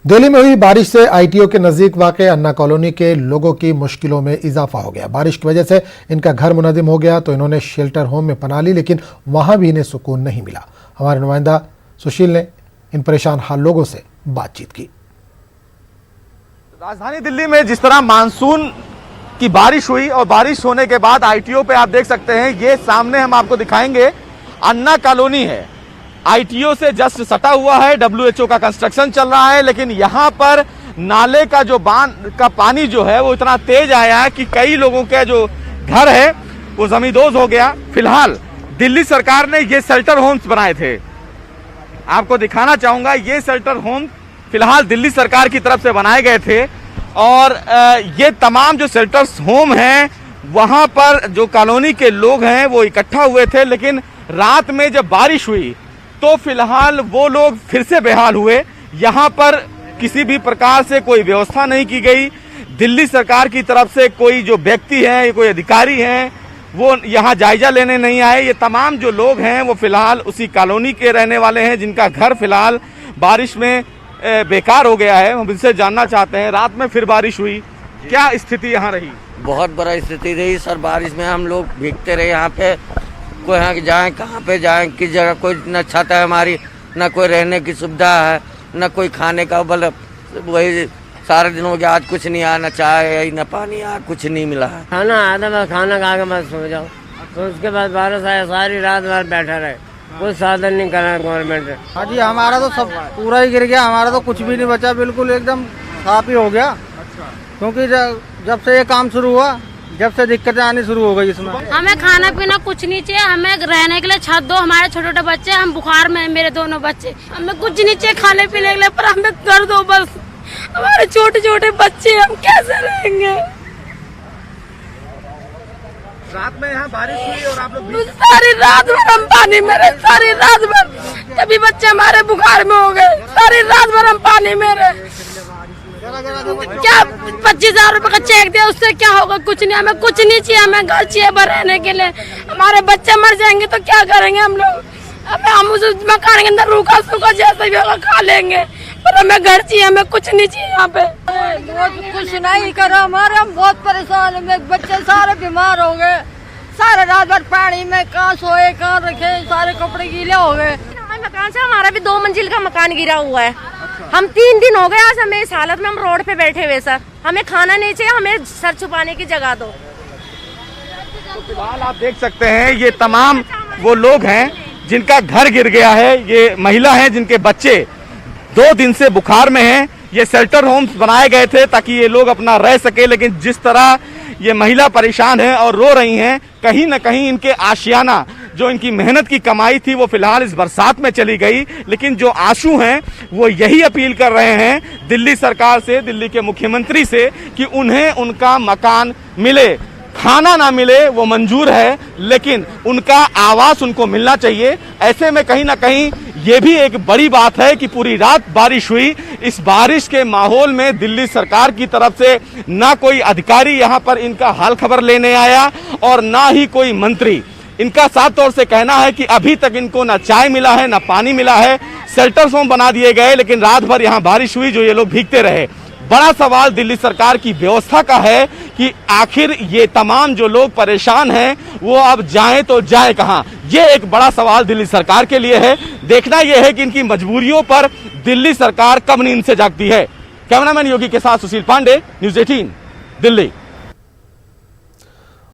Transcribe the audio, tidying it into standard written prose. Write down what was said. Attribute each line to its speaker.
Speaker 1: दिल्ली में हुई बारिश से आईटीओ के नजदीक वाक़ अन्ना कॉलोनी के लोगों की मुश्किलों में इजाफा हो गया। बारिश की वजह से इनका घर मुनहदिम हो गया तो इन्होंने शेल्टर होम में पनाह ली, लेकिन वहां भी इन्हें सुकून नहीं मिला। हमारे नुमाइंदा सुशील ने इन परेशान हाल लोगों से बातचीत की।
Speaker 2: राजधानी दिल्ली में जिस तरह मानसून की बारिश हुई और बारिश होने के बाद आईटीओ पे आप देख सकते हैं, ये सामने हम आपको दिखाएंगे अन्ना कॉलोनी है। आईटीओ से जस्ट सटा हुआ है, डब्ल्यूएचओ का कंस्ट्रक्शन चल रहा है, लेकिन यहाँ पर नाले का जो बांध का पानी जो है वो इतना तेज आया है कि कई लोगों के जो घर है वो जमींदोज हो गया। फिलहाल दिल्ली सरकार ने ये शेल्टर होम्स बनाए थे, आपको दिखाना चाहूंगा। ये शेल्टर होम फिलहाल दिल्ली सरकार की तरफ से बनाए गए थे और ये तमाम जो शेल्टर होम हैं वहां पर जो कॉलोनी के लोग हैं वो इकट्ठा हुए थे, लेकिन रात में जब बारिश हुई तो फिलहाल वो लोग फिर से बेहाल हुए। यहाँ पर किसी भी प्रकार से कोई व्यवस्था नहीं की गई। दिल्ली सरकार की तरफ से कोई जो व्यक्ति हैं, कोई अधिकारी हैं, वो यहाँ जायजा लेने नहीं आए। ये तमाम जो लोग हैं वो फिलहाल उसी कॉलोनी के रहने वाले हैं जिनका घर फिलहाल बारिश में बेकार हो गया है। हम इनसे जानना चाहते हैं, रात में फिर बारिश हुई, क्या स्थिति यहाँ रही?
Speaker 3: बहुत बड़ा स्थिति रही सर। बारिश में हम लोग भीगते रहे। यहाँ पे कोई यहाँ जाएं, कहाँ पे जाएं, किस जगह, कोई न छत है हमारी, न कोई रहने की सुविधा है, न कोई खाने का, मतलब वही सारे दिन हो गया, आज कुछ नहीं आया, न चाय है न पानी आया, कुछ नहीं मिला है।
Speaker 4: खाना आया था, मैं खाना खा के मैं सो जाऊँ, तो उसके बाद बारिश आया, सारी रात भर बैठा रहे, कोई साधन नहीं करा गवर्नमेंट ने।
Speaker 5: हाँ जी, हमारा तो सब पूरा ही गिर गया, हमारा तो कुछ भी नहीं बचा, बिल्कुल एकदम साफ ही हो गया। क्योंकि जब से ये काम शुरू हुआ, जब से दिक्कतें आनी शुरू हो गई इसमें।
Speaker 6: हमें खाना पीना कुछ नहीं चाहिए, हमें रहने के लिए छत दो। हमारे छोटे छोटे बच्चे, हम बुखार में, मेरे दोनों बच्चे, हमें कुछ नहीं चाहिए खाने पीने के लिए, पर हमें कर दो बस। हमारे छोटे छोटे बच्चे, हम कैसे रहेंगे?
Speaker 2: रात में यहाँ बारिश हुई और आप लोग
Speaker 6: सारी रात भर हम पानी में रहे, सारी रात भर। तभी बच्चे हमारे बुखार में हो गए, सारी रात भर हम पानी में रहे। क्या 25,000 रुपए का चेक दिया, उससे क्या होगा? कुछ नहीं, हमें कुछ नहीं चाहिए, हमें घर चाहिए रहने के लिए। हमारे बच्चे मर जाएंगे तो क्या करेंगे हम लोग? हम उस मकान के अंदर रूखा सूखा जैसा भी होगा खा लेंगे, पर हमें घर चाहिए, हमें कुछ नहीं चाहिए यहाँ पे।
Speaker 7: बहुत कुछ नहीं करो हमारे, हम बहुत परेशान है। मेरे बच्चे सारे बीमार हो गए, सारे रात भर पानी में कहाँ सोए, कहाँ रखे, सारे कपड़े गीले हो गए।
Speaker 8: मकान से हमारा भी 2 मंजिल का मकान गिरा हुआ है। हम 3 दिन हो गए आज हमें इस हालत में, हम रोड पे बैठे हुए सर। हमें खाना नहीं चाहिए, हमें सर छुपाने की जगह दो।
Speaker 2: तो फिलहाल आप देख सकते हैं ये तमाम वो लोग हैं जिनका घर गिर गया है। ये महिला हैं जिनके बच्चे 2 दिन से बुखार में हैं। ये शेल्टर होम्स बनाए गए थे ताकि ये लोग अपना रह सके, लेकिन जिस तरह ये महिला परेशान है और रो रही हैं, कहीं ना कहीं इनके आशियाना जो इनकी मेहनत की कमाई थी वो फिलहाल इस बरसात में चली गई। लेकिन जो आंसू हैं वो यही अपील कर रहे हैं दिल्ली सरकार से, दिल्ली के मुख्यमंत्री से, कि उन्हें उनका मकान मिले। खाना ना मिले वो मंजूर है, लेकिन उनका आवास उनको मिलना चाहिए। ऐसे में कहीं ना कहीं ये भी एक बड़ी बात है कि पूरी रात बारिश हुई। इस बारिश के माहौल में दिल्ली सरकार की तरफ से ना कोई अधिकारी यहाँ पर इनका हाल खबर लेने आया और ना ही कोई मंत्री। इनका साफ तौर से कहना है कि अभी तक इनको ना चाय मिला है, ना पानी मिला है। शेल्टर होम बना दिए गए, लेकिन रात भर यहाँ बारिश हुई, जो ये लोग भीगते रहे। बड़ा सवाल दिल्ली सरकार की व्यवस्था का है कि आखिर ये तमाम जो लोग परेशान हैं वो अब जाएं तो जाएं कहां? ये एक बड़ा सवाल दिल्ली सरकार के लिए है। देखना यह है कि इनकी मजबूरियों पर दिल्ली सरकार कब नींद से जागती है। कैमरामैन योगी के साथ सुशील पांडे, न्यूज़ 18 दिल्ली।